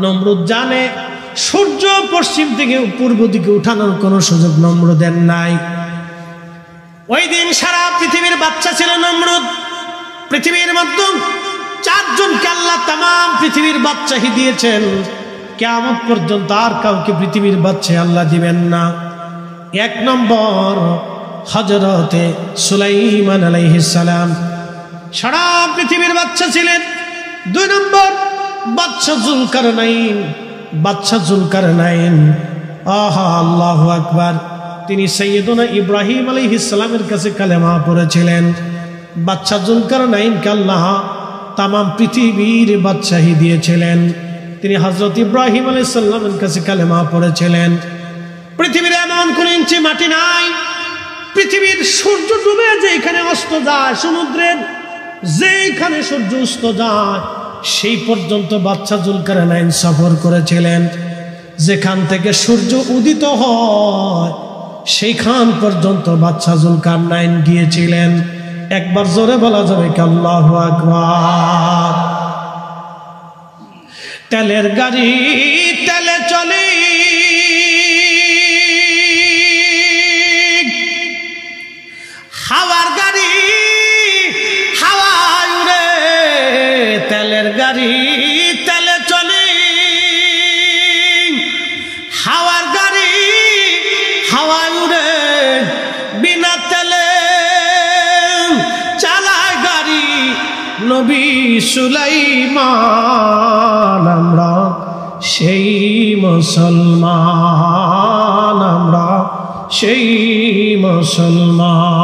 নমরুদ জানে সূর্য পশ্চিম থেকে পূর্ব দিকে উঠানোর কোনো সুযোগ নমরুদের নাই। ওই দিন সারা পৃথিবীর বাচ্চা ছিল নমরুদ। পৃথিবীর মধ্যে 4 জনকে আল্লাহ তামাম পৃথিবীর বাদশাহী দিয়েছেন। কিয়ামত পর্যন্ত আর কাউকে পৃথিবীর বাদশাহী আল্লাহ দিবেন না। 1 নম্বর হযরতে সুলাইমান আলাইহিস সালাম সারা পৃথিবীর বাদশা ছিলেন। 2 নম্বর বাদশা জুলকারনাইন। আহা, আল্লাহু আকবার। তিনি সাইয়্যিদুনা ইব্রাহিম আলাইহিস সালামের কাছে কালেমা পড়েছিলেন। বাদশা জুলকারনাইনকে আল্লাহ তামাম পৃথিবীর বাদশাহী দিয়েছিলেন। তিনি হযরত ইব্রাহিম আলাইহিস সালামের কাছে কালেমা পড়েছিলেন। পৃথিবীর এমন কোন ইঞ্চি মাটি নাই, পৃথিবীর সূর্য ডুবে যেখানে অস্ত যায়, সমুদ্রের যেখানে সূর্য অস্ত যায় সেই পর্যন্ত বাদশা জুলকারনাইন সফর করেছিলেন। যেখান থেকে সূর্য উদিত হয় সেইখান পর্যন্ত বাদশা জুলকারনাইন গিয়েছিলেন। একবার জোরে বলা যাবে কি আল্লাহু আকবার। তেলের গাড়ি তেলে চলে, হাওয়ার গাড়ি হাওয়ায় উড়ে। তেলের গাড়ি তেলে চলে, হাওয়ার গাড়ি হাওয়ায় উড়ে। বিনা তেলে চালায় গাড়ি নবী সুলাইমান। আমরা সেই মুসলমান, আমরা সেই মুসলমান।